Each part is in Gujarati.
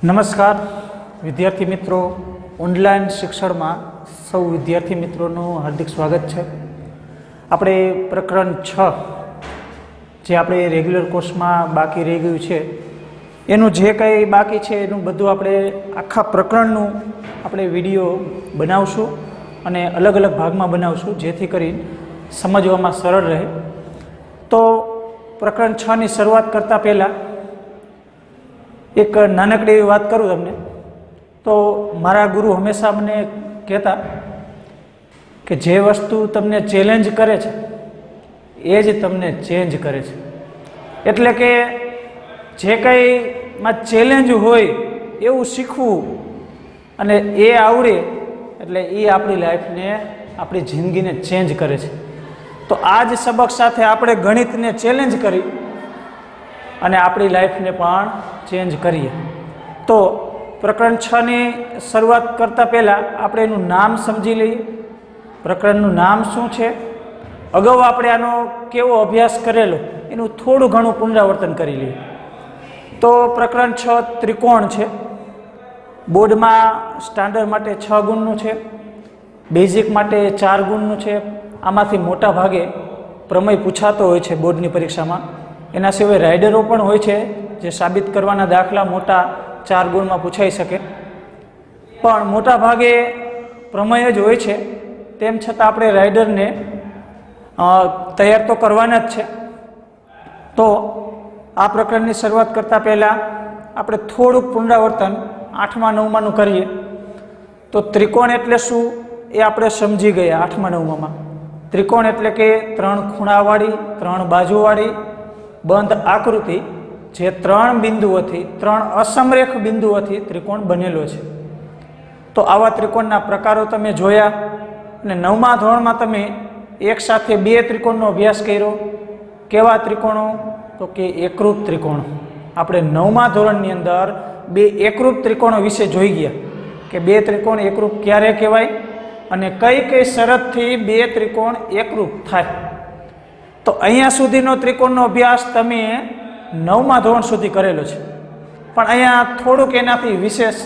નમસ્કાર વિદ્યાર્થી મિત્રો, ઓનલાઈન શિક્ષણમાં સૌ વિદ્યાર્થી મિત્રોનું હાર્દિક સ્વાગત છે. આપણે પ્રકરણ 6 જે આપણે રેગ્યુલર કોર્સમાં બાકી રહી ગયું છે એનું જે કંઈ બાકી છે એનું બધું આપણે આખા પ્રકરણનું આપણે વિડીયો બનાવશું અને અલગ અલગ ભાગમાં બનાવશું જેથી કરી સમજવામાં સરળ રહે. તો પ્રકરણ 6ની શરૂઆત કરતાં પહેલાં એક નાનકડી એવી વાત કરું તમને. તો મારા ગુરુ હંમેશા મને કહેતા કે જે વસ્તુ તમને ચેલેન્જ કરે છે એ જ તમને ચેન્જ કરે છે. એટલે કે જે કંઈમાં ચેલેન્જ હોય એવું શીખવું અને એ આવડે એટલે એ આપણી લાઈફને, આપણી જિંદગીને ચેન્જ કરે છે. તો આ જ સબક સાથે આપણે ગણિતને ચેલેન્જ કરી અને આપણી લાઈફને પણ ચેન્જ કરીએ. તો પ્રકરણ 6ની શરૂઆત કરતાં પહેલાં આપણે એનું નામ સમજી લઈએ. પ્રકરણનું નામ શું છે, અગાઉ આપણે આનો કેવો અભ્યાસ કરેલો એનું થોડું ઘણું પુનરાવર્તન કરી લઈએ. તો પ્રકરણ 6 ત્રિકોણ છે. બોર્ડમાં સ્ટાન્ડર્ડ માટે 6 ગુણનું છે, બેઝિક માટે 4 ગુણનું છે. આમાંથી મોટા ભાગે પ્રમેય પૂછાતો હોય છે બોર્ડની પરીક્ષામાં. એના સિવાય રાઇડરો પણ હોય છે જે સાબિત કરવાના દાખલા મોટા 4 ગુણમાં પૂછાઈ શકે, પણ મોટા ભાગે પ્રમેય જ હોય છે. તેમ છતાં આપણે રાઇડરને તૈયાર તો કરવાના જ છે. તો આ પ્રકરણની શરૂઆત કરતાં પહેલાં આપણે થોડુંક પુનરાવર્તન 8મા 9માનું કરીએ. તો ત્રિકોણ એટલે શું એ આપણે સમજી ગયા 8મા 9મામાં. ત્રિકોણ એટલે કે 3 ખૂણાવાળી, 3 બાજુવાળી બંધ આકૃતિ જે 3 બિંદુઓથી, 3 અસમરેખ બિંદુઓથી ત્રિકોણ બનેલો છે. તો આવા ત્રિકોણના પ્રકારો તમે જોયા અને 9મા ધોરણમાં તમે એક સાથે 2 ત્રિકોણનો અભ્યાસ કર્યો. કેવા ત્રિકોણો? તો કે એકરૂપ ત્રિકોણો. આપણે 9મા ધોરણની અંદર 2 એકરૂપ ત્રિકોણો વિશે જોઈ ગયા કે 2 ત્રિકોણ એકરૂપ ક્યારે કહેવાય અને કઈ કઈ શરતથી 2 ત્રિકોણ એકરૂપ થાય. તો અહીંયા સુધીનો ત્રિકોણનો અભ્યાસ તમે 9મા ધોરણ સુધી કરેલો છે, પણ અહીંયા થોડુંક એનાથી વિશેષ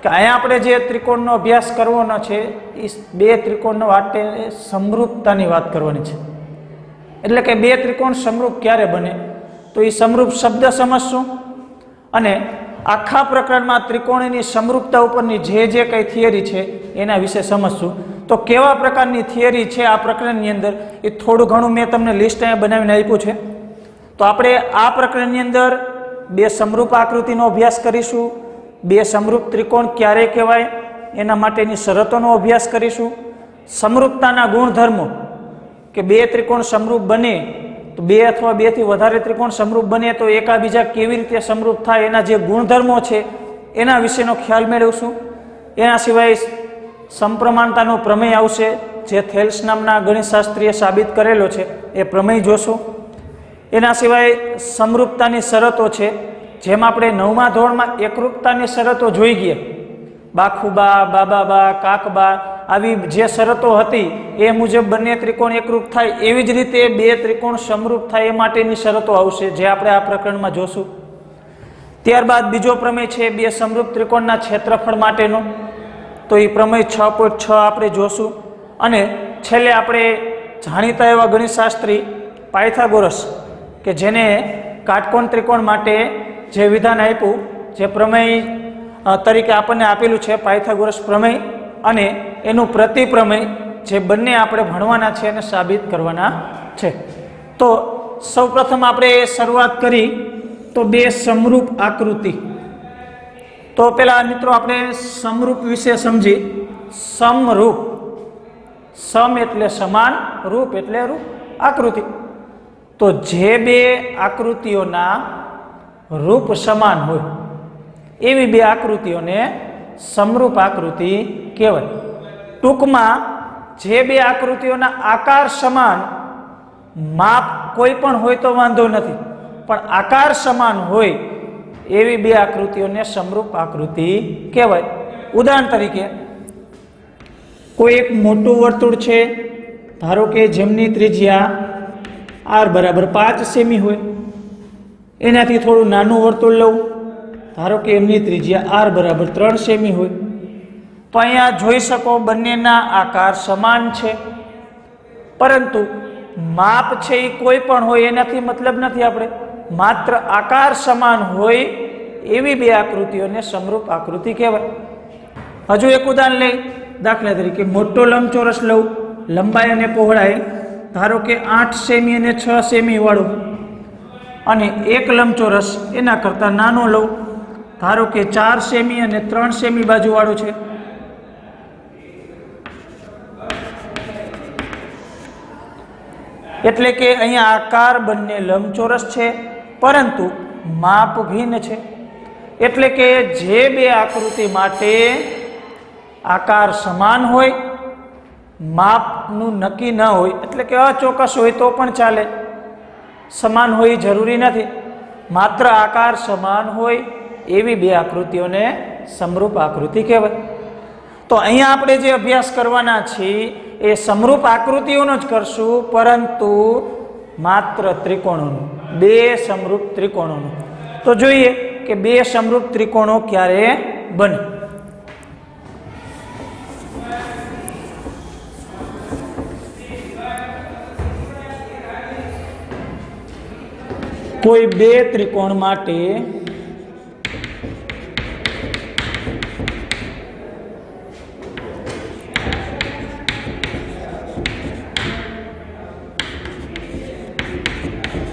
કે અહીંયા આપણે જે ત્રિકોણનો અભ્યાસ કરવાનો છે એ 2 ત્રિકોણનો માટે સમરૂપતાની વાત કરવાની છે. એટલે કે 2 ત્રિકોણ સમરૂપ ક્યારે બને તો એ સમરૂપ શબ્દ સમજશું અને આખા પ્રકરણમાં ત્રિકોણની સમરૂપતા ઉપરની જે કંઈ થિયરી છે એના વિશે સમજશું. તો કેવા પ્રકારની થિયરી છે આ પ્રકરણની અંદર એ થોડું ઘણું મેં તમને લિસ્ટ અહીંયા બનાવીને આપ્યું છે. તો આપણે આ પ્રકરણની અંદર 2 સમરૂપ આકૃતિનો અભ્યાસ કરીશું, 2 સમરૂપ ત્રિકોણ ક્યારે કહેવાય એના માટેની શરતોનો અભ્યાસ કરીશું, સમરૂપતાના ગુણધર્મો કે 2 ત્રિકોણ સમરૂપ બને તો 2 અથવા 2 થી વધારે ત્રિકોણ સમરૂપ બને તો એકાબીજા કેવી રીતે સમરૂપ થાય એના જે ગુણધર્મો છે એના વિશેનો ખ્યાલ મેળવશું. એના સિવાય સમપ્રમાણતાનો પ્રમેય આવશે જે થેલ્સ નામના ગણિતશાસ્ત્રીએ સાબિત કરેલો છે, એ પ્રમેય જોશું. એના સિવાય સમરૂપતાની શરતો છે, જેમ આપણે 9મા ધોરણમાં એકરૂપતાની શરતો જોઈ ગયા, બાખુબા, બાબાબા, કાકબા, આવી જે શરતો હતી એ મુજબ બંને ત્રિકોણ એકરૂપ થાય એવી જ રીતે 2 ત્રિકોણ સમરૂપ થાય એ માટેની શરતો આવશે જે આપણે આ પ્રકરણમાં જોશું. ત્યારબાદ બીજો પ્રમેય છે 2 સમરૂપ ત્રિકોણના ક્ષેત્રફળ માટેનો, તો એ પ્રમેય 6.6 આપણે જોશું. અને છેલ્લે આપણે જાણીતા એવા ગણિતશાસ્ત્રી પાયથાગોરસ કે જેને કાટકોણ ત્રિકોણ માટે જે વિધાન આપ્યું, જે પ્રમેય તરીકે આપણને આપેલું છે પાયથાગોરસ પ્રમેય, અને એનું પ્રતિપ્રમેય જે બંને આપણે ભણવાના છે અને સાબિત કરવાના છે. તો સૌપ્રથમ આપણે શરૂઆત કરી તો 2 સમરૂપ આકૃતિ. તો પેલા મિત્રો આપણે સમરૂપ વિશે સમજી. સમરૂપ, સમ એટલે સમાન, રૂપ એટલે રૂપ, આકૃતિ. તો જે 2 આકૃતિઓના રૂપ સમાન હોય એવી 2 આકૃતિઓને સમરૂપ આકૃતિ કહેવાય. ટૂંકમાં જે 2 આકૃતિઓના આકાર સમાન, માપ કોઈ પણ હોય તો વાંધો નથી, પણ આકાર સમાન હોય એવી 2 આકૃતિઓને સમરૂપ આકૃતિ કહેવાય. ઉદાહરણ તરીકે કોઈ એક મોટું વર્તુળ છે, ધારો કે જેમની ત્રિજ્યા r = 5 સેમી હોય, એનાથી થોડું નાનું વર્તુળ લઉં ધારો કે એમની ત્રિજ્યા આર બરાબર 3 સેમી હોય, તો અહીંયા જોઈ શકો બંનેના આકાર સમાન છે, પરંતુ માપ છે એ કોઈ પણ હોય એનાથી મતલબ નથી. આપણે માત્ર આકાર સમાન હોય એવી બે આકૃતિઓને સમરૂપ આકૃતિ કહેવાય. હજુ એક ઉદાહરણ લઈ. દાખલા તરીકે મોટો લંબચોરસ લઉં, લંબાઈ અને પહોળાઈ ધારો કે 8 સેમી અને 6 સેમી વાળું, અને એક લંબચોરસ એના કરતાં નાનો લઉં, ધારો કે 4 સેમી અને 3 સેમી બાજુવાળું છે. એટલે કે અહીંયા આકાર બંને લંબચોરસ છે, પરંતુ માપ ભિન્ન છે. એટલે કે જે બે આકૃતિ માટે આકાર સમાન હોય, માપનું નક્કી ન હોય, એટલે કે અચોક્કસ હોય તો પણ ચાલે, સમાન હોય જરૂરી નથી, માત્ર આકાર સમાન હોય એવી બે આકૃતિઓને સમરૂપ આકૃતિ કહેવાય. તો અહીંયા આપણે જે અભ્યાસ કરવાના છીએ એ સમરૂપ આકૃતિઓનો જ કરશું, પરંતુ માત્ર ત્રિકોણોનું, બે સમરૂપ ત્રિકોણોનું. તો જોઈએ કે બે સમરૂપ ત્રિકોણો ક્યારે બને. કોઈ બે ત્રિકોણ માટે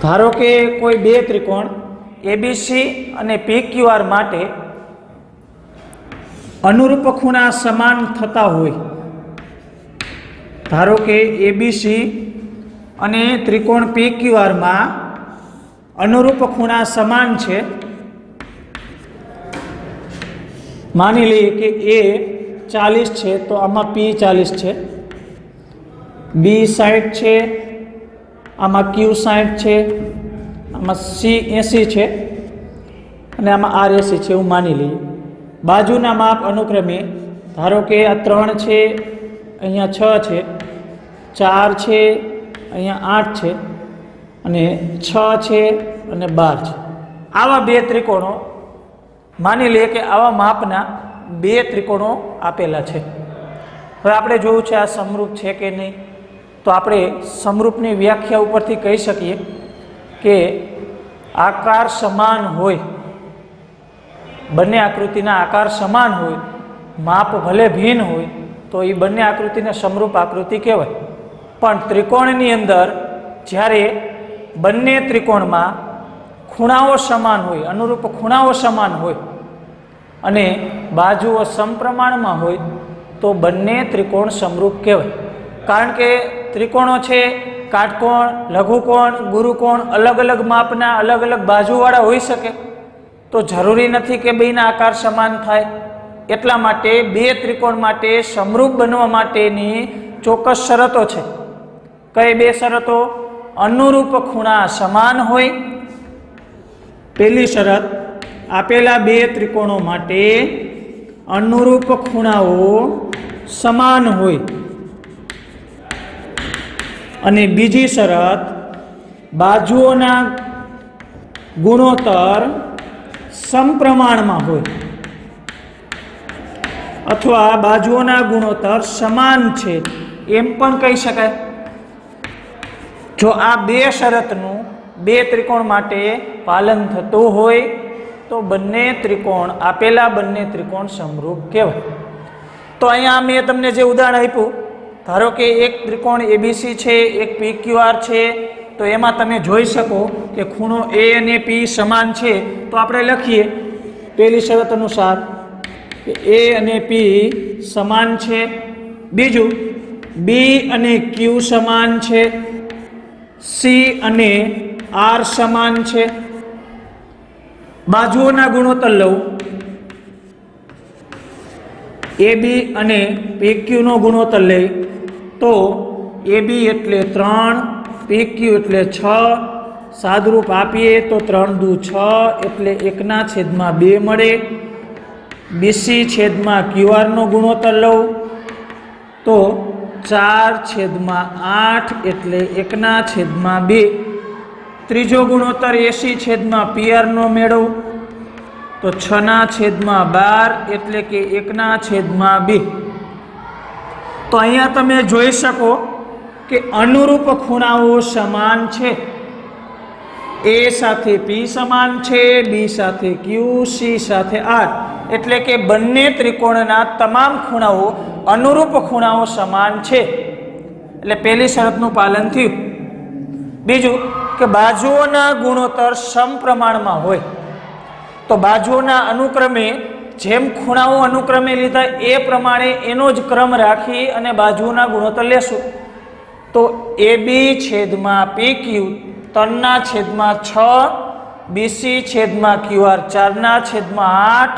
ધારો કે કોઈ બે ત્રિકોણ એબીસી અને પીક્યુઆર માટે અનુરૂપ ખૂણા સમાન થતા હોય. ધારો કે એબીસી અને ત્રિકોણ પીક્યુઆરમાં અનુરૂપ ખૂણા સમાન છે. માની લઈએ કે એ 40 છે તો આમાં પી 40 છે, બી 60 છે, આમાં ક્યુ 60 છે, આમાં સી 80 છે અને આમાં આર 80 છે એવું માની લઈએ. બાજુના માપ અનુક્રમે ધારો કે આ 3 છે, અહીંયા 6 છે, 4 છે, અહીંયા 8 છે અને 6 છે અને 12 છે. આવા બે ત્રિકોણો માની લઈએ કે આવા માપના બે ત્રિકોણો આપેલા છે. હવે આપણે જોયું છે આ સમરૂપ છે કે નહીં. તો આપણે સમરૂપની વ્યાખ્યા ઉપરથી કહી શકીએ કે આકાર સમાન હોય, બંને આકૃતિના આકાર સમાન હોય, માપ ભલે ભિન્ન હોય, તો એ બંને આકૃતિને સમરૂપ આકૃતિ કહેવાય. પણ ત્રિકોણની અંદર જ્યારે બંને ત્રિકોણમાં ખૂણાઓ સમાન હોય, અનુરૂપ ખૂણાઓ સમાન હોય અને બાજુઓ સમપ્રમાણમાં હોય, તો બંને ત્રિકોણ સમરૂપ કહેવાય. કારણ કે ત્રિકોણો છે, કાટકોણ, લઘુકોણ, ગુરુકોણ અલગ અલગ માપના, અલગ અલગ બાજુવાળા હોઈ શકે, તો જરૂરી નથી કે બેના આકાર સમાન થાય. એટલા માટે બે ત્રિકોણ માટે સમરૂપ બનવા માટેની ચોક્કસ શરતો છે. કઈ બે શરતો? અનુરૂપ ખૂણા સમાન હોય. પહેલી શરત, આપેલા બે ત્રિકોણો માટે અનુરૂપ ખૂણાઓ સમાન હોય. અને બીજી શરત, બાજુઓના ગુણોત્તર સમપ્રમાણમાં હોય અથવા બાજુઓના ગુણોત્તર સમાન છે એમ પણ કહી શકાય. જો આ બે શરતનું બે ત્રિકોણ માટે પાલન થતું હોય તો બંને ત્રિકોણ, આપેલા બંને ત્રિકોણ સમરૂપ કહેવાય. તો અહીંયા મેં તમને જે ઉદાહરણ આપ્યું, ધારો કે એક ત્રિકોણ એબીસી છે, એક પીક્યુઆર છે, તો એમાં તમે જોઈ શકો કે ખૂણો એ અને પી સમાન છે. તો આપણે લખીએ પહેલી શરત અનુસાર કે એ અને પી સમાન છે. બીજું, બી અને ક્યુ સમાન છે, સી અને આર સમાન છે. બાજુઓના ગુણોત્તર લઉં, એ બી અને પીક્યુ નો ગુણોત્તર લઈ તો એ બી એટલે 3, પીક્યુ એટલે 6, સાદુરૂપ આપીએ તો 3 દુ 6 એટલે 1/2 મળે. બીસી છેદમાં ક્યુઆર નો ગુણોત્તર લઉં તો 4/8 એટલે 1/2. ત્રીજો ગુણોત્તર 80/PR નો મેળવું તો 6/12 એટલે કે 1/2. તો અહીંયા તમે જોઈ શકો કે અનુરૂપ ખૂણાઓ સમાન છે. એ સાથે P સમાન છે, B સાથે Q, C સાથે R. એટલે કે બંને ત્રિકોણના તમામ ખૂણાઓ અનુરૂપ ખૂણાઓ સમાન છે. એટલે પહેલી શરતનું પાલન થયું. બીજું કે બાજુઓના ગુણોત્તર સમપ્રમાણમાં હોય. તો બાજુઓના અનુક્રમે જેમ ખૂણાઓ અનુક્રમે લીધા એ પ્રમાણે એનો જ ક્રમ રાખી અને બાજુઓના ગુણોત્તર લેશું. તો AB છેદમાં PQ 3/6, BC છેદમાં QR 4/8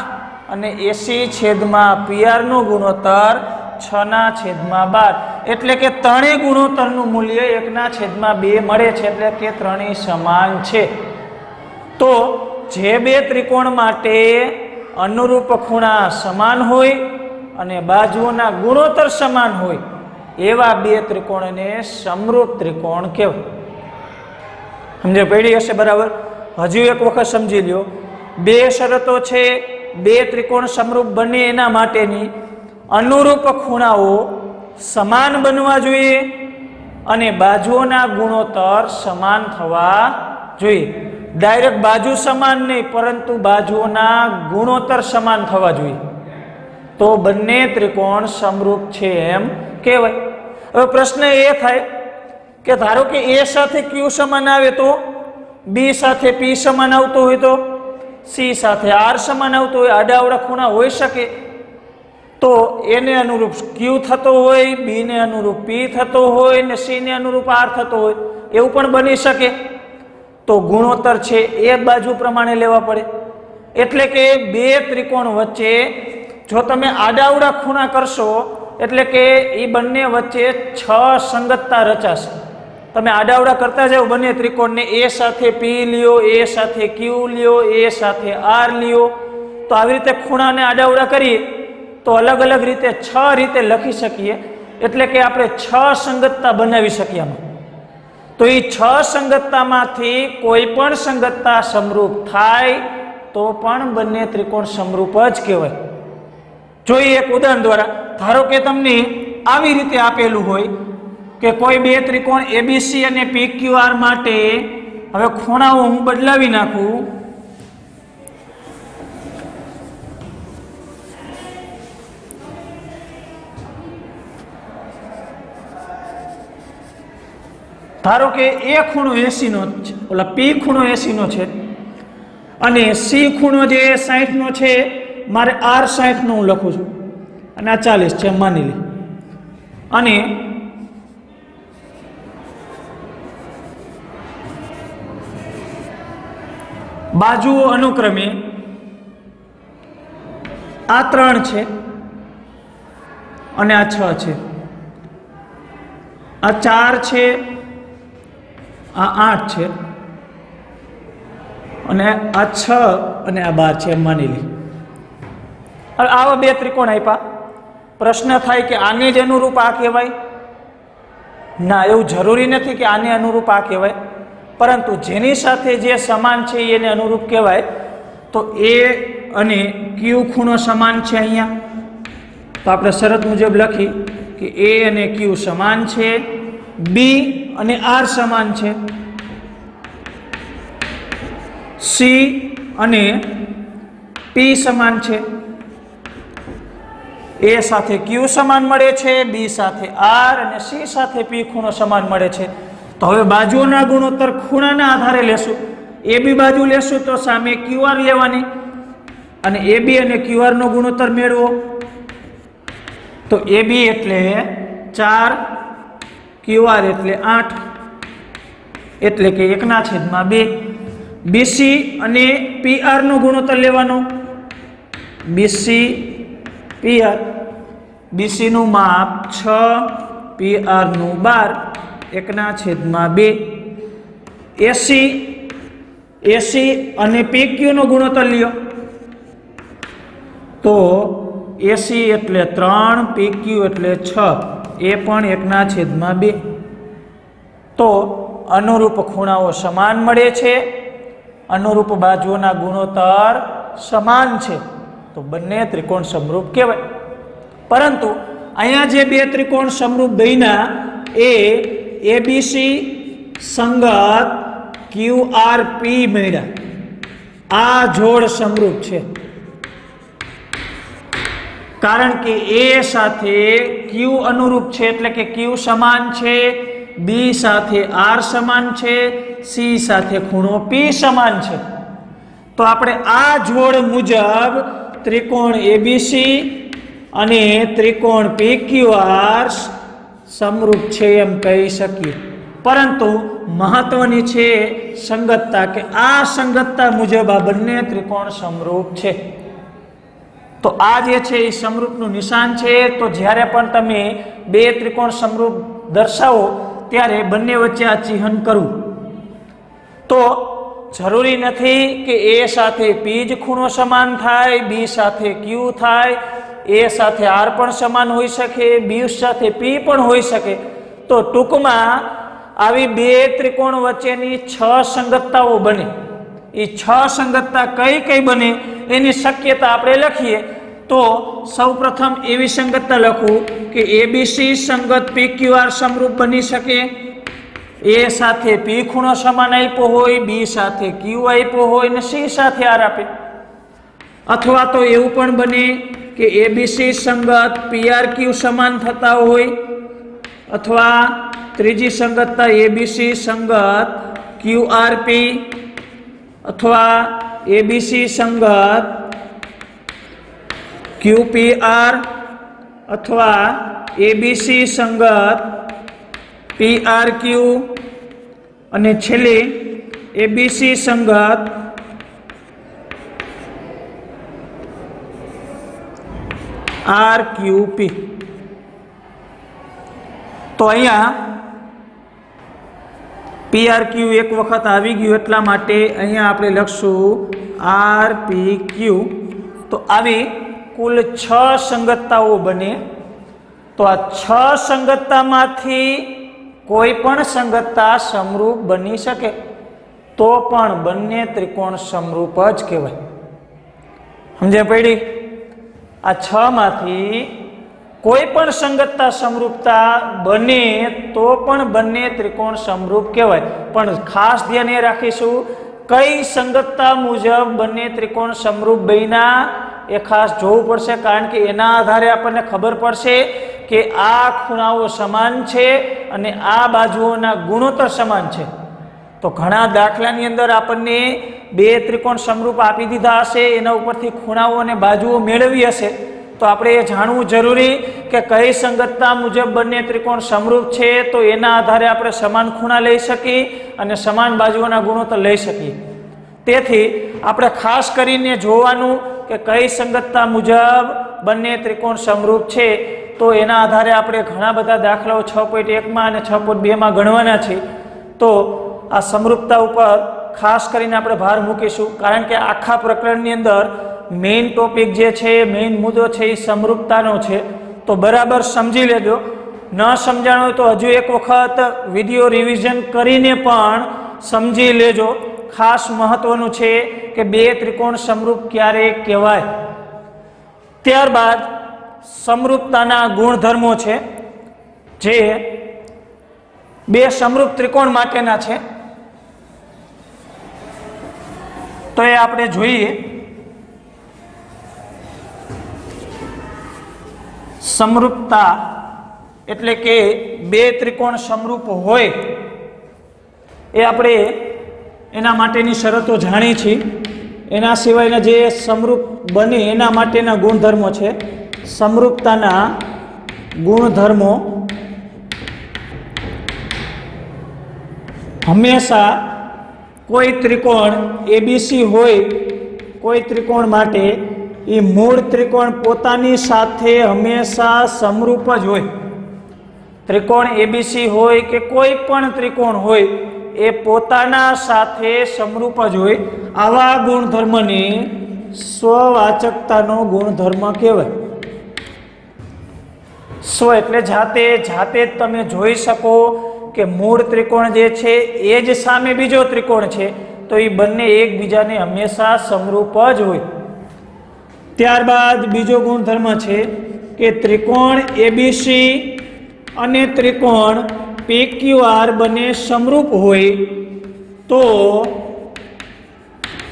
અને AC છેદમાં PR નો ગુણોત્તર 6/12. એટલે કે ત્રણેય ગુણોત્તરનું મૂલ્ય 1/2 મળે છે. એટલે કે ત્રણેય સમાન છે. તો જે બે ત્રિકોણ માટે અનુરૂપ ખૂણા સમાન હોય અને બાજુઓના ગુણોત્તર સમાન હોય એવા બે ત્રિકોણને સમરૂપ ત્રિકોણ કહેવાય. સમજે પડી હશે બરાબર? હજુ એક વખત સમજી લ્યો. બે શરતો છે. બે ત્રિકોણ સમરૂપ બને એના માટેની અનુરૂપ ખૂણાઓ સમાન બનવા જોઈએ અને બાજુઓના ગુણોત્તર સમાન થવા જોઈએ. ડાયરેક્ટ બાજુ સમાન નહીં, પરંતુ બાજુઓના ગુણોત્તર સમાન થવા જોઈએ. તો બંને ત્રિકોણ સમરૂપ છે એમ કહેવાય. હવે પ્રશ્ન એ થાય કે ધારો કે A સાથે Q સમાન આવે તો, B સાથે P સમાન આવતો હોય તો, C સાથે R સમાન આવતો હોય, આડાઅવળા ખૂણા હોઈ શકે. તો એને અનુરૂપ Q થતો હોય, B ને અનુરૂપ P થતો હોય ને C ને અનુરૂપ R થતો હોય, એવું પણ બની શકે. તો ગુણોત્તર છે એ બાજુ પ્રમાણે લેવા પડે. એટલે કે બે ત્રિકોણ વચ્ચે જો તમે આડાઅવળા ખૂણા કરશો એટલે કે એ બંને વચ્ચે 6 સંગતતા રચાશે. તમે આડાઅવળા કરતા જાઓ બંને ત્રિકોણને. A સાથે P લ્યો, A સાથે Q લ્યો, A સાથે R લ્યો. તો આવી રીતે ખૂણાને આડાઅવળા કરીએ તો અલગ અલગ રીતે 6 રીતે લખી શકીએ. એટલે કે આપણે 6 સંગતતા બનાવી શકીએ આમાં. તો એ 6 સંગતતામાંથી કોઈ પણ સંગતતા સમરૂપ થાય તો પણ બંને ત્રિકોણ સમરૂપ જ કહેવાય. જોઈએ એક ઉદાહરણ દ્વારા. ધારો કે તમને આવી રીતે આપેલું હોય કે કોઈ બે ત્રિકોણ ABC અને PQR માટે હવે ખૂણાઓ હું બદલાવી નાખું. ધારો કે A ખૂણો 80 નો છે, ઓલા P ખૂણો 80 નો છે અને C ખૂણો જે 60 નો છે, મારે R 60 નો હું લખું છું અને આ 40 છે માની લે. અને બાજુઓ અનુક્રમે આ 3 છે અને આ 6 છે, આ 4 છે, આ 8 છે અને આ 6 અને આ 12 છે માની લે. હવે આવા બે ત્રિકોણ આપ્યા. પ્રશ્ન થાય કે આને જ અનુરૂપ આ કહેવાય? ના, એવું જરૂરી નથી કે આને અનુરૂપ આ કહેવાય, પરંતુ જેની સાથે જે સમાન છે એને અનુરૂપ કહેવાય. તો A અને Q ખૂણો સમાન છે અહીંયા. તો આપણે શરત મુજબ લખી કે A અને Q સમાન છે, B અને R સમાન છે, C અને P સમાન છે. A સાથે Q સમાન મળે છે, B સાથે R અને C સાથે P ખૂણો સમાન મળે છે. તો હવે બાજુઓના ગુણોત્તર ખૂણાના આધારે લેશું. AB બાજુ લેશું તો સામે QR લેવાની અને AB અને QR નો ગુણોત્તર મેળવો. તો AB એટલે 4, QR એટલે 8, એટલે કે 1/2. BC અને PR નો ગુણોત્તર લેવાનો. BC PR, BC નું માપ 6, PR નું 12, 1/2. AC અને PQ નો ગુણોત્તર લ્યો. તો AC એટલે 3, PQ એટલે 6, એ પણ 1/2. તો અનુરૂપ ખૂણાઓ સમાન મળે છે, અનુરૂપ બાજુઓના ગુણોત્તર સમાન છે તો બંને ત્રિકોણ સમરૂપ કહેવાય. પરંતુ અહીંયા જે બે ત્રિકોણ સમરૂપ બન્યા એ એબીસી સંગત QRP મળ્યા. આ જોડ સમરૂપ છે કારણ કે એ સાથે Q અનુરૂપ છે એટલે કે Q સમાન છે, B સાથે R સમાન છે, C સાથે ખૂણો P સમાન છે. તો આપણે આ જોડ મુજબ ત્રિકોણ એબીસી અને ત્રિકોણ PQR સમરૂપ છે એમ કહી શકીએ. પરંતુ મહત્વની છે સંગતતા, કે આ સંગતતા મુજબ આ બંને ત્રિકોણ સમરૂપ છે. તો આ જે છે એ સમરૂપનું નિશાન છે. તો જ્યારે પણ તમે બે ત્રિકોણ સમરૂપ દર્શાવો ત્યારે બંને વચ્ચે આ ચિહ્ન કરવું. તો જરૂરી નથી કે એ સાથે P જ ખૂણો સમાન થાય, B સાથે Q થાય, A સાથે R પણ સમાન હોઈ શકે, B સાથે P પણ હોઈ શકે. તો ટૂંકમાં આવી બે ત્રિકોણ વચ્ચેની 6 સંગતતાઓ બને. એ 6 સંગતતા કઈ કઈ બને એની શક્યતા આપણે લખીએ. તો સૌપ્રથમ એવી સંગતતા લખું કે એબીસી સંગત PQR સમરૂપ બની શકે. A સાથે P ખૂણો સમાન આપ્યો હોય, B સાથે Q આપ્યો હોય અને C સાથે R આપે. અથવા તો એવું પણ બને કે એબીસી સંગત PRQ સમાન થતા હોય, અથવા ત્રીજી સંગતતા એબીસી સંગત QRP, અથવા એબીસી સંગત QPR, અથવા એબીસી સંગત PRQ, અને છેલ્લે એબીસી સંગત RQP. તો અહીંયા PRQ એક વખત આવી ગયું એટલા માટે અહીંયા આપણે લખશું RPQ. તો આવી કુલ 6 સંગતતાઓ બને. તો આ 6 સંગતતામાંથી કોઈ પણ સંગતતા સમરૂપ બની શકે તો પણ બંને ત્રિકોણ સમરૂપ જ કહેવાય. સમજે પડી? આ 6 માંથી કોઈ પણ સંગતતા સમરૂપતા બને તો પણ બંને ત્રિકોણ સમરૂપ કહેવાય. પણ ખાસ ધ્યાન એ રાખીશું કઈ સંગતતા મુજબ બંને ત્રિકોણ સમરૂપ બન્યા એ ખાસ જોવું પડશે. કારણ કે એના આધારે આપણને ખબર પડશે કે આ ખૂણાઓ સમાન છે અને આ બાજુઓના ગુણોત્તર સમાન છે. તો ઘણા દાખલાની અંદર આપણને બે ત્રિકોણ સમરૂપ આપી દીધા હશે, એના ઉપરથી ખૂણાઓ અને બાજુઓ મેળવી હશે. તો આપણે એ જાણવું જરૂરી કે કઈ સંગતતા મુજબ બંને ત્રિકોણ સમરૂપ છે. તો એના આધારે આપણે સમાન ખૂણા લઈ શકીએ અને સમાન બાજુઓના ગુણોત્તર લઈ શકીએ. તેથી આપણે ખાસ કરીને જોવાનું કે કઈ સંગતતા મુજબ બંને ત્રિકોણ સમરૂપ છે. તો એના આધારે આપણે ઘણા બધા દાખલાઓ 6.1 અને 6.2 ગણવાના છે. તો આ સમરૂપતા ઉપર ખાસ કરીને આપણે ભાર મૂકીશું. કારણ કે આખા પ્રકરણની અંદર મેઇન ટોપિક જે છે, મેઇન મુદ્દો છે એ સમરૂપતાનો છે. તો બરાબર સમજી લેજો. ન સમજાણો હોય તો હજુ એક વખત વિડીયો રિવિઝન કરીને પણ સમજી લેજો. ખાસ મહત્વનું છે કે બે ત્રિકોણ સમરૂપ ક્યારે કહેવાય. ત્યારબાદ સમરૂપતાના ગુણધર્મો છે જે બે સમરૂપ ત્રિકોણ માટેના છે. તો એ આપણે જોઈએ. સમરૂપતા એટલે કે બે ત્રિકોણ સમરૂપ હોય એ આપણે એના માટેની શરતો જાણી છે. એના સિવાયના જે સમરૂપ બને એના માટેના ગુણધર્મો છે. સમરૂપતાના ગુણધર્મો હંમેશા કોઈ ત્રિકોણ એબીસી હોય કોઈ ત્રિકોણ માટે એ મૂળ ત્રિકોણ પોતાની સાથે હંમેશા સમરૂપ જ હોય. ત્રિકોણ એબીસી હોય કે કોઈ પણ ત્રિકોણ હોય એ પોતાના સાથે સમરૂપ જ હોય. આવા ગુણધર્મને સ્વવાચકતાનો ગુણધર્મ કહેવાય. સ્વ એટલે જાતે જ તમે જોઈ શકો કે મૂળ ત્રિકોણ જે છે એ જ સામે બીજો ત્રિકોણ છે તો એ બંને એકબીજાને હંમેશા સમરૂપ જ હોય. ત્યારબાદ બીજો ગુણધર્મ છે કે ત્રિકોણ એબીસી અને ત્રિકોણ પીક્યુઆર બંને સમરૂપ હોય તો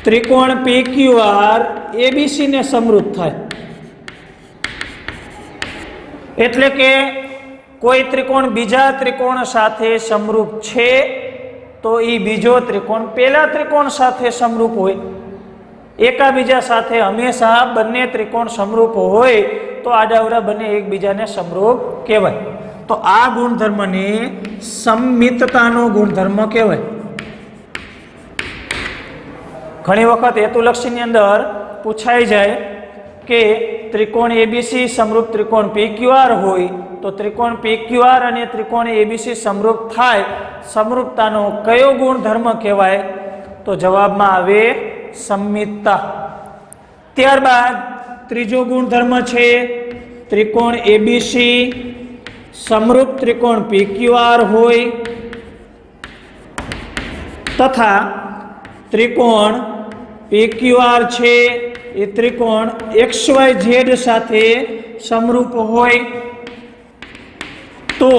ત્રિકોણ પીક્યુઆર એબીસી ને સમરૂપ થાય. એટલે કે કોઈ ત્રિકોણ બીજા ત્રિકોણ સાથે સમરૂપ છે તો એ બીજો ત્રિકોણ પેલા ત્રિકોણ સાથે સમરૂપ હોય. એકાબીજા સાથે હંમેશા બંને ત્રિકોણ સમરૂપ હોય તો આડાઅવળા બંને એકબીજાને સમરૂપ કહેવાય. તો આ ગુણધર્મને સમમિતતાનો ગુણધર્મ કહેવાય. ઘણી વખત હેતુલક્ષીની અંદર પૂછાઈ જાય કે ત્રિકોણ એબીસી સમરૂપ ત્રિકોણ પીક્યુઆર હોય તો ત્રિકોણ પીક્યુઆર અને ત્રિકોણ એબીસી સમરૂપ થાય, સમરૂપતાનો કયો ગુણધર્મ કહેવાય? તો જવાબમાં આવે સમમિતતા. ત્યારબાદ ત્રીજો ગુણધર્મ છે ત્રિકોણ એબીસી સમરૂપ ત્રિકોણ પીક્યુઆર હોય તથા ત્રિકોણ પીક્યુઆર છે એ ત્રિકોણ XYZ સાથે સમરૂપ હોય તો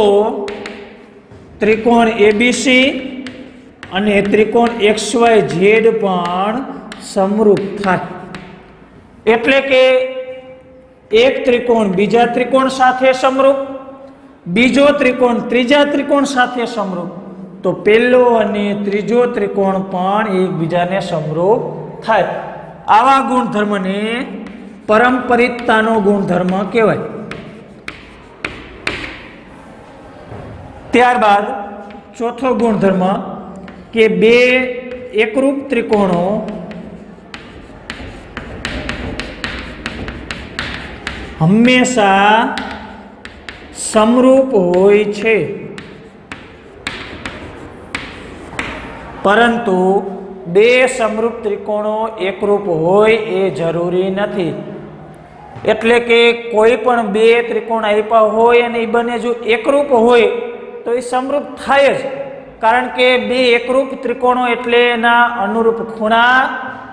ત્રિકોણ એબીસી અને ત્રિકોણ XYZ પણ સમરૂપ થાય. એટલે કે એક ત્રિકોણ બીજા ત્રિકોણ સાથે સમરૂપ, બીજો ત્રિકોણ ત્રીજા ત્રિકોણ સાથે સમરૂપ, તો પહેલો અને ત્રીજો ત્રિકોણ પણ એકબીજાને સમરૂપ થાય. આવા ગુણધર્મને પરંપરિતતાનો ગુણધર્મ કહેવાય. ત્યારબાદ ચોથો ગુણધર્મ કે બે એકરૂપ ત્રિકોણો હંમેશા સમરૂપ હોય છે, પરંતુ બે સમરૂપ ત્રિકોણો એકરૂપ હોય એ જરૂરી નથી. એટલે કે કોઈ પણ બે ત્રિકોણ આપ્યા હોય અને એ બંને જો એકરૂપ હોય તો એ સમરૂપ થાય જ. કારણ કે બે એકરૂપ ત્રિકોણો એટલે એના અનુરૂપ ખૂણા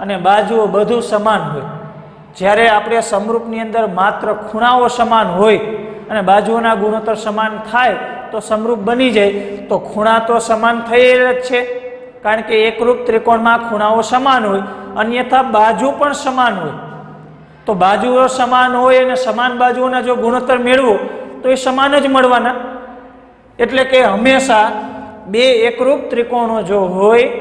અને બાજુઓ બધું સમાન હોય. જ્યારે આપણે સમરૂપની અંદર માત્ર ખૂણાઓ સમાન હોય અને બાજુઓના ગુણોત્તર સમાન થાય તો સમરૂપ બની જાય. તો ખૂણા તો સમાન થયેલ જ છે, કારણ કે એકરૂપ ત્રિકોણમાં ખૂણાઓ સમાન હોય, અન્યથા બાજુ પણ સમાન હોય. તો બાજુઓ સમાન હોય અને સમાન બાજુઓના જો ગુણોત્તર મેળવો તો એ સમાન જ મળવાના. એટલે કે હંમેશા બે એકરૂપ ત્રિકોણો જો હોય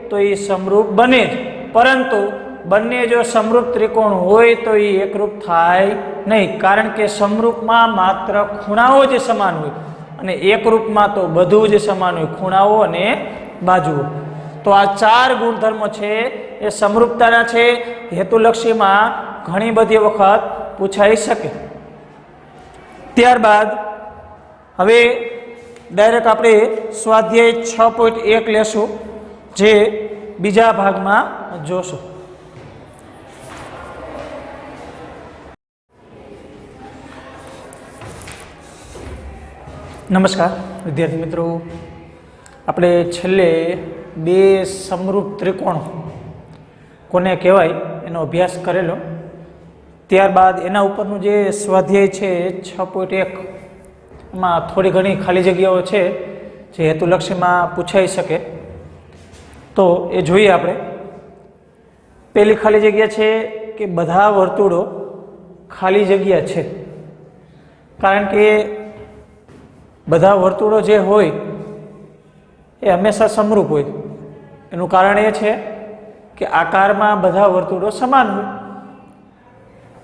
તો એ સમરૂપ બને જ, પરંતુ બંને જો સમરૂપ ત્રિકોણ હોય તો એ એકરૂપ થાય નહીં. કારણ કે સમરૂપમાં માત્ર ખૂણાઓ જ સમાન હોય અને એકરૂપમાં તો બધું જ સમાન હોય, ખૂણાઓ અને બાજુઓ. તો આ ચાર ગુણધર્મો છે એ સમરૂપતાના છે. હેતુલક્ષીમાં ઘણી બધી વખત પૂછાઈ શકે. ત્યારબાદ હવે ડાયરેક્ટ આપણે સ્વાધ્યાય 6.1 લેશું, જે બીજા ભાગમાં જોશું. નમસ્કાર વિદ્યાર્થી મિત્રો, આપણે છેલ્લે બે સમરૂપ ત્રિકોણો કોને કહેવાય એનો અભ્યાસ કરેલો. ત્યારબાદ એના ઉપરનું જે સ્વાધ્યાય છે 6.1 એમાં થોડી ઘણી ખાલી જગ્યાઓ છે જે હેતુલક્ષીમાં પૂછાઈ શકે, તો એ જોઈએ આપણે. પહેલી ખાલી જગ્યા છે કે બધા વર્તુળો ખાલી જગ્યા છે. કારણ કે બધા વર્તુળો જે હોય એ હંમેશા સમરૂપ હોય. એનું કારણ એ છે કે આકારમાં બધા વર્તુળો સમાન હોય,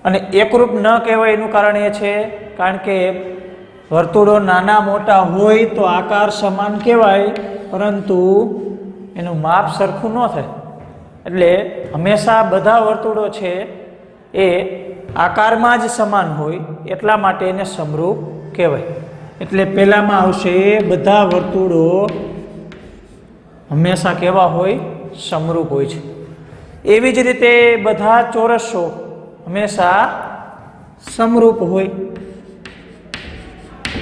અને એકરૂપ ન કહેવાય એનું કારણ એ છે કારણ કે વર્તુળો નાના મોટા હોય તો આકાર સમાન કહેવાય, પરંતુ એનું માપ સરખું ન થાય. એટલે હંમેશા બધા વર્તુળો છે એ આકારમાં જ સમાન હોય, એટલા માટે એને સમરૂપ કહેવાય. એટલે પહેલામાં આવશે બધા વર્તુળો હંમેશા કેવા હોય? સમરૂપ હોય છે. એવી જ રીતે બધા ચોરસો હંમેશા સમરૂપ હોય,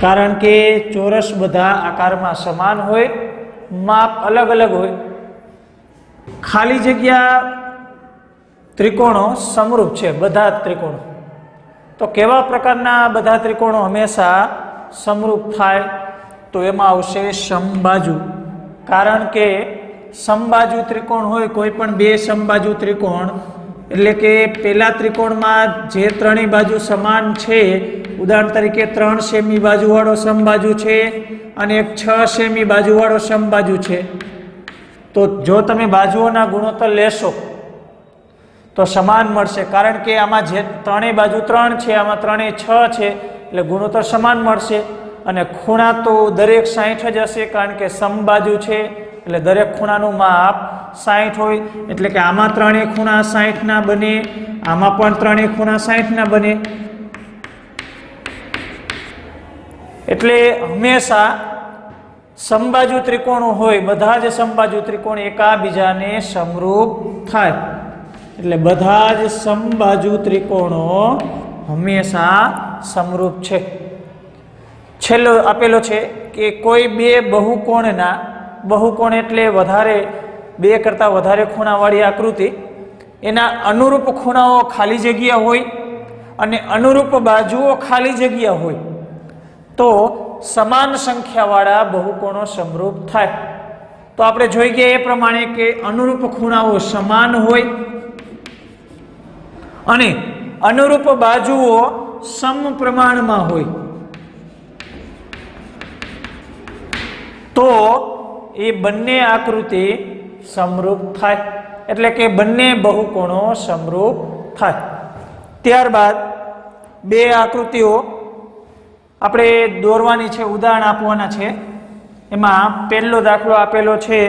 કારણ કે ચોરસ બધા આકારમાં સમાન હોય, માપ અલગ અલગ હોય. ખાલી જગ્યા ત્રિકોણો સમરૂપ છે, બધા જ ત્રિકોણો. તો કેવા પ્રકારના બધા ત્રિકોણો હંમેશા સમરૂપ થાય? તો એમાં આવશે સમબાજુ. કારણ કે સમબાજુ ત્રિકોણ હોય, કોઈ પણ બે સમબાજુ ત્રિકોણ, એટલે કે પેલા ત્રિકોણમાં જે ત્રણેય બાજુ સમાન છે, ઉદાહરણ તરીકે 3 સેમી બાજુવાળો સમબાજુ છે અને એક 6 સેમી બાજુવાળો સમબાજુ છે, તો જો તમે બાજુઓના ગુણોત્તર લેશો તો સમાન મળશે. કારણ કે આમાં જે ત્રણેય બાજુ 3 છે, આમાં ત્રણેય 6 છે, એટલે ગુણોત્તર સમાન મળશે. અને ખૂણા તો દરેક 60 જ હશે, કારણ કે સમબાજુ છે એટલે દરેક ખૂણાનું માપ 60 હોય. એટલે કે આમાં ત્રણેય ખૂણા 60 ના બને, આમાં પણ ત્રણેય ખૂણા 60 ના બને. એટલે હંમેશા સમબાજુ ત્રિકોણો હોય, બધા જ સમબાજુ ત્રિકોણ એકાબીજાને સમરૂપ થાય. એટલે બધા જ સમબાજુ ત્રિકોણો હંમેશા સમરૂપ છે. છેલ્લો આપેલો છે કે કોઈ બે બહુકોણના, બહુકોણ એટલે વધારે, બે કરતાં વધારે ખૂણાવાળી આકૃતિ, એના અનુરૂપ ખૂણાઓ ખાલી જગ્યા હોય અને અનુરૂપ બાજુઓ ખાલી જગ્યા હોય, તો સમાન સંખ્યાવાળા બહુકોણો સમરૂપ થાય. તો આપણે જોઈ ગયા એ પ્રમાણે કે અનુરૂપ ખૂણાઓ સમાન હોય અને અનુરૂપ બાજુઓ સમપ્રમાણમાં હોય, તો એ બંને આકૃતિ સમરૂપ થાય. એટલે કે બંને બહુકોણો સમરૂપ થાય. ત્યારબાદ બે આકૃતિઓ આપણે દોરવાની છે, ઉદાહરણ આપવાના છે. એમાં પહેલો દાખલો આપેલો છે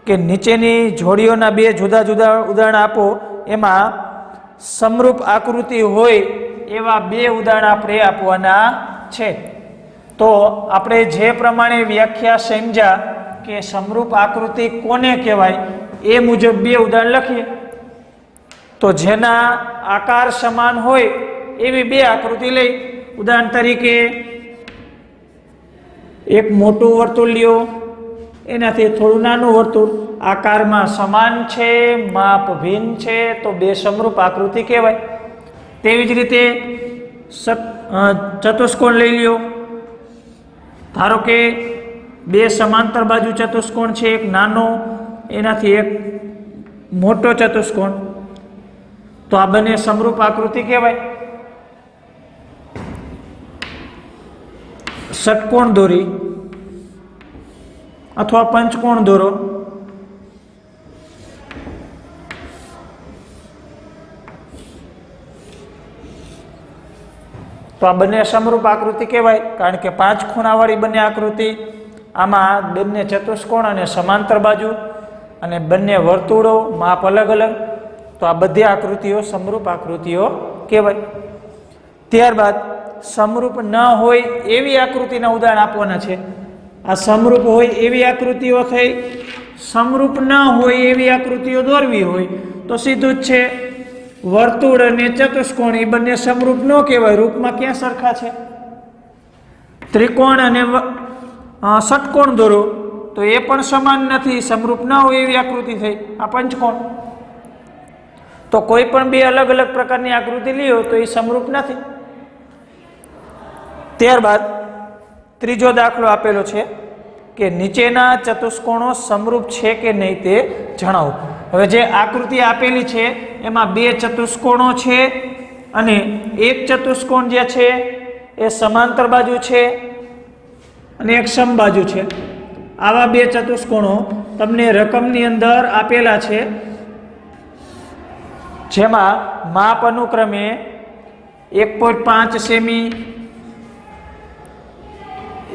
કે નીચેની જોડીઓના બે જુદા જુદા ઉદાહરણ આપો, એમાં સમરૂપ આકૃતિ હોય એવા બે ઉદાહરણ આપણે આપવાના છે. તો આપણે જે પ્રમાણે વ્યાખ્યા સમજ્યા કે સમરૂપ આકૃતિ કોને કહેવાય, એ મુજબ બે ઉદાહરણ લખીએ. તો જેના આકાર સમાન હોય એવી બે આકૃતિ લઈ. ઉદાહરણ તરીકે એક મોટું વર્તુળ લ્યો, એનાથી થોડું નાનું વર્તુળ, આકારમાં સમાન છે, માપ ભિન્ન છે, તો બે સમરૂપ આકૃતિ કહેવાય. તેવી જ રીતે ચતુષ્કોણ લઈ લ્યો. ધારો કે બે સમાંતર બાજુ ચતુષ્કોણ છે, એક નાનો, એનાથી એક મોટો ચતુષ્કોણ, તો આ બંને સમરૂપ આકૃતિ કહેવાય. ષટકોણ દોરી અથવા પંચકોણ દોરો, તો આ બંને સમરૂપ આકૃતિ કહેવાય. કારણ કે 5 ખૂણાવાળી બંને આકૃતિ, આમાં બંને ચતુષ્કોણ અને સમાંતર બાજુ અને બંને વર્તુળો, માપ અલગ અલગ, તો આ બધી આકૃતિઓ સમરૂપ આકૃતિઓ કહેવાય. ત્યારબાદ સમરૂપ ન હોય એવી આકૃતિના ઉદાહરણ આપવાના છે. આ સમરૂપ હોય એવી આકૃતિઓ થઈ. સમરૂપ ન હોય એવી આકૃતિઓ દોરવી હોય તો સીધું જ છે, વર્તુળ અને ચતુષ્કોણ એ બંને સમરૂપ ન કહેવાય. રૂપમાં ક્યાં સરખા છે? ત્રિકોણ અને ષટકોણ દોરો તો એ પણ સમાન નથી, સમરૂપ ન હોય એવી આકૃતિ થઈ. આ પંચકોણ. તો કોઈ પણ બે અલગ અલગ પ્રકારની આકૃતિ લ્યો તો એ સમરૂપ નથી. ત્યારબાદ ત્રીજો દાખલો આપેલો છે કે નીચેના ચતુષ્કોણો સમરૂપ છે કે નહીં તે જણાવો. હવે જે આકૃતિ આપેલી છે એમાં બે ચતુષ્કોણો છે અને એક ચતુષ્કોણ જે છે એ સમાંતર બાજુ છે અને એક સમબાજુ છે. આવા બે ચતુષ્કોણો તમને રકમની અંદર આપેલા છે, જેમાં માપ અનુક્રમે 1.5 સેમી,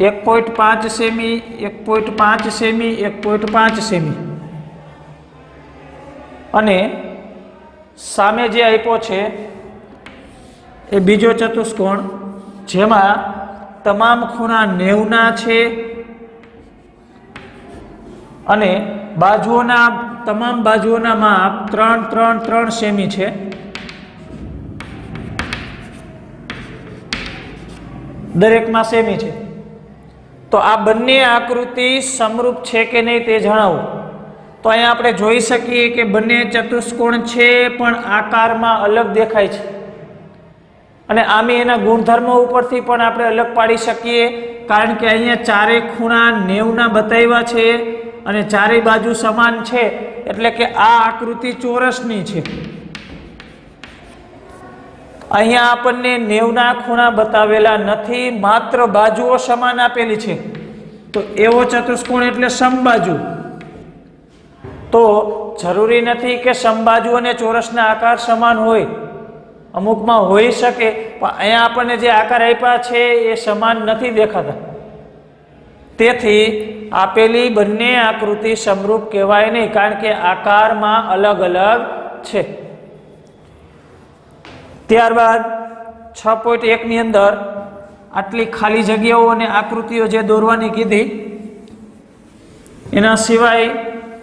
1.5 સેમી, 1.5 સેમી, 1.5 સેમી, અને સામે જે આપ્યો છે એ બીજો ચતુષ્કોણ, જેમાં તમામ ખૂણા 90 છે અને બાજુઓના તમામ બાજુઓના માપ 3, 3, 3 સેમી છે. દરેકમાં સેમી છે. તો આ બંને આકૃતિ સમરૂપ છે કે નહીં તે જણાવો. તો અહીંયા આપણે જોઈ શકીએ કે બંને ચતુષ્કોણ છે પણ આકારમાં અલગ દેખાય છે અને આમે એના ગુણધર્મો ઉપરથી પણ આપણે અલગ પાડી શકીએ કારણ કે અહીંયા ચારે ખૂણા 90 બતાવ્યા છે અને ચારેય બાજુ સમાન છે એટલે કે આ આકૃતિ ચોરસની છે। અહીંયા આપણને 90 ખૂણા બતાવેલા નથી, માત્ર બાજુઓ સમાન આપેલી છે, તો એવો ચતુષ્કોણ એટલે સમબાજુ। તો જરૂરી નથી કે સમબાજુ અને ચોરસના આકાર સમાન હોય, અમુકમાં હોઈ શકે, પણ અહીંયા આપણને જે આકાર આપ્યા છે એ સમાન નથી દેખાતા, તેથી આપેલી બંને આકૃતિ સમરૂપ કહેવાય નહીં કારણ કે આકારમાં અલગ અલગ છે। ત્યારબાદ 6.1 ની અંદર આટલી ખાલી જગ્યાઓ અને આકૃતિઓ જે દોરવાની કીધી, એના સિવાય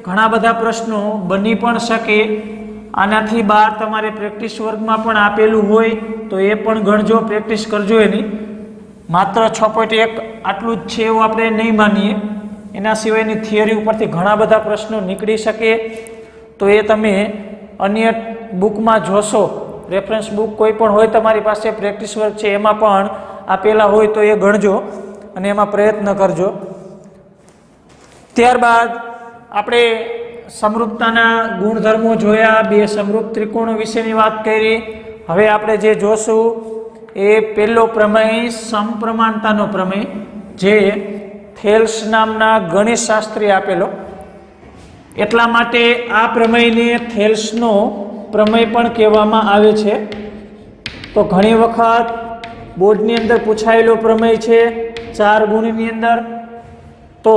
ઘણા બધા પ્રશ્નો બની પણ શકે। આનાથી બહાર તમારે પ્રેક્ટિસ વર્ગમાં પણ આપેલું હોય તો એ પણ ગણજો, પ્રેક્ટિસ કરજો એની। માત્ર 6.1 આટલું જ છે એવું આપણે નહીં માનીએ, એના સિવાયની થિયરી ઉપરથી ઘણા બધા પ્રશ્નો નીકળી શકે, તો એ તમે અન્ય બુકમાં જોશો, રેફરન્સ બુક કોઈ પણ હોય તમારી પાસે, પ્રેક્ટિસ વર્ક છે એમાં પણ આપેલા હોય તો એ ગણજો અને એમાં પ્રયત્ન કરજો। ત્યારબાદ આપણે સમરૂપતાના ગુણધર્મો જોયા, બે સમરૂપ ત્રિકોણો વિશેની વાત કરી। હવે આપણે જે જોશું એ પહેલો પ્રમેય સમપ્રમાણતાનો પ્રમેય, જે થેલ્સ નામના ગણિતશાસ્ત્રી આપેલો, એટલા માટે આ પ્રમેયને થેલ્સનો પ્રમેય પણ કહેવામાં આવે છે। તો ઘણી વખત બોર્ડની અંદર પૂછાયેલો પ્રમેય છે 4 ગુણની અંદર, તો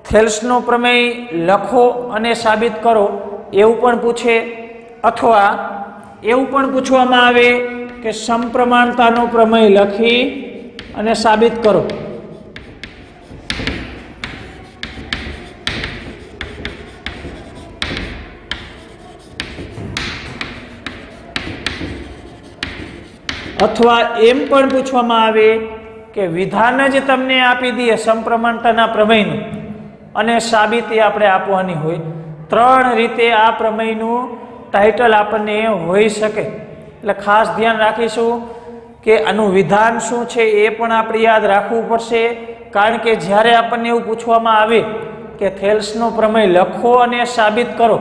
થેલ્સનો પ્રમેય લખો અને સાબિત કરો એવું પણ પૂછે, અથવા એવું પણ પૂછવામાં આવે કે સમપ્રમાણતાનો પ્રમેય લખી અને સાબિત કરો। અથવા એમ પણ પૂછવામાં આવે કે વિધાન જ તમને આપી દઈએ સમપ્રમાણતાના પ્રમેયનું અને સાબિતી આપણે આપવાની હોય। 3 રીતે આ પ્રમેયનું ટાઇટલ આપણને હોઈ શકે, એટલે ખાસ ધ્યાન રાખીશું કે આનું વિધાન શું છે એ પણ આપણે યાદ રાખવું પડશે, કારણ કે જ્યારે આપણને એવું પૂછવામાં આવે કે થેલ્સનો પ્રમેય લખો અને સાબિત કરો,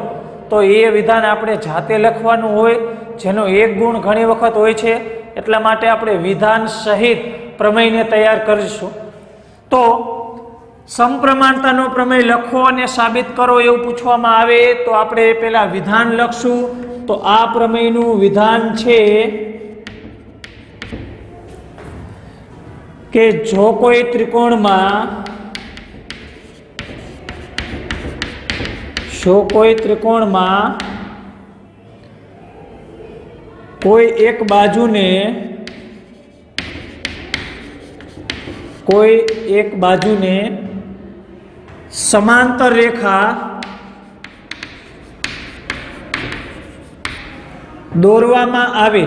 તો એ વિધાન આપણે જાતે લખવાનું હોય, જેનો એક ગુણ ઘણી વખત હોય છે, એટલા માટે આપણે વિધાન સહિત પ્રમેયને તૈયાર કરીશું। તો સમપ્રમાણતાનો પ્રમેય લખો અને સાબિત કરો એવું પૂછવામાં આવે તો આપણે પહેલા વિધાન લખશું। તો આ પ્રમેયનું વિધાન છે કે જો કોઈ ત્રિકોણમાં કોઈ એક બાજુને સમાંતર રેખા દોરવામાં આવે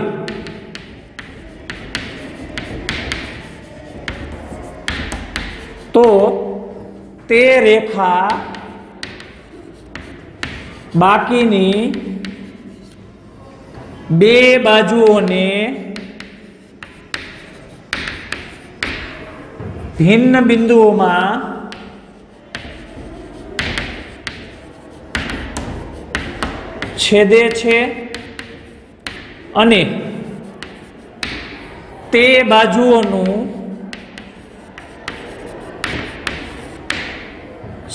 તો તે રેખા બાકીની બે બાજુઓને ભિન્ન બિંદુઓમાં છેદે છે અને તે બાજુઓનું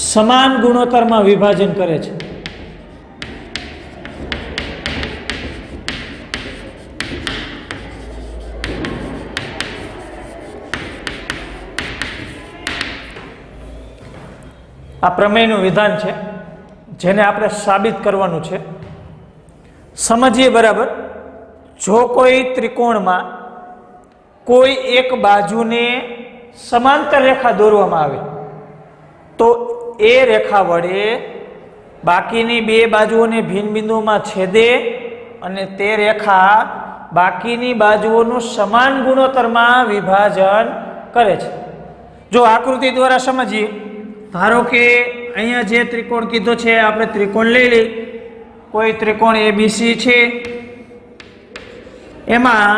સમાન ગુણોત્તરમાં વિભાજન કરે છે। આ પ્રમેયનું વિધાન છે જેને આપણે સાબિત કરવાનું છે। સમજીએ બરાબર। જો કોઈ ત્રિકોણમાં કોઈ એક બાજુને સમાંતર રેખા દોરવામાં આવે તો એ રેખા વડે બાકીની બે બાજુઓને ભિન્ન બિંદુઓમાં છેદે અને તે રેખા બાકીની બાજુઓનું સમાન ગુણોત્તરમાં વિભાજન કરે છે। જો આકૃતિ દ્વારા સમજીએ ધારો કે અહીંયા જે ત્રિકોણ કીધો છે આપણે ત્રિકોણ લઈ લઈએ. કોઈ ત્રિકોણ એબીસી છે, એમાં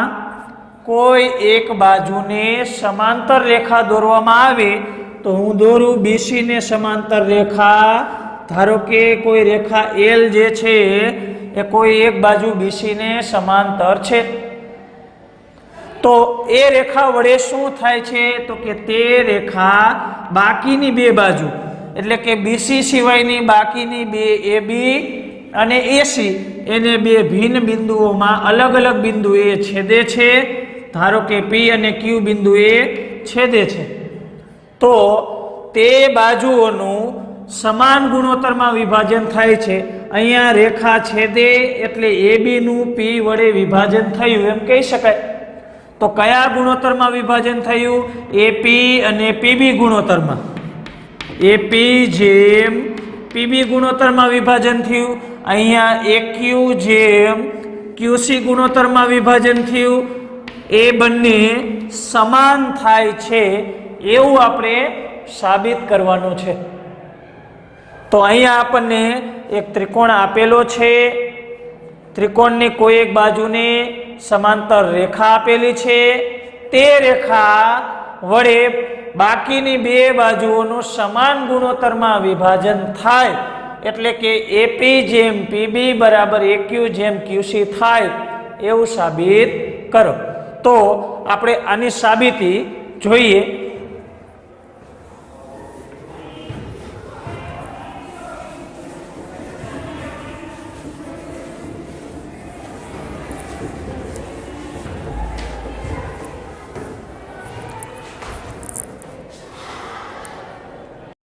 કોઈ એક બાજુને સમાંતર રેખા દોરવામાં આવે તો હું દોરું બીસી ને સમાંતર રેખા. ધારો કે કોઈ રેખા એલ જે છે એ કોઈ એક બાજુ બીસી ને સમાંતર છે, તો એ રેખા વડે શું થાય છે તો કે તે રેખા બાકીની બે બાજુ એટલે કે બીસી સિવાયની બાકીની બે એબી અને એસી એને બે ભિન્ન બિંદુઓમાં અલગ અલગ બિંદુએ છેદે છે. ધારો કે પી અને ક્યુ બિંદુએ છેદે છે, તો તે બાજુઓનું સમાન ગુણોત્તરમાં વિભાજન થાય છે. અહીંયા રેખા છેદે એટલે એબી નું પી વડે વિભાજન થયું એમ કહી શકાય. તો કયા ગુણોત્તરમાં વિભાજન થયું? એપી અને પીબી ગુણોત્તરમાં. એપી જેમ પીબી ગુણોત્તરમાં વિભાજન થયું. અહીંયા એક્યુ જેમ ક્યુસી ગુણોત્તરમાં વિભાજન થયું. એ બંને સમાન થાય છે એવું આપણે સાબિત કરવાનું છે. તો અહીંયા આપણને એક ત્રિકોણ આપેલો છે. ત્રિકોણની કોઈ એક બાજુને સમાંતર રેખા આપેલી છે. તે રેખા વડે બાકીની બે બાજુઓનું સમાન ગુણોત્તરમાં વિભાજન થાય એટલે કે એપી જેમ પીબી બરાબર એક્યુ જેમ ક્યુસી થાય એવું સાબિત કરો. તો આપણે આની સાબિતી જોઈએ.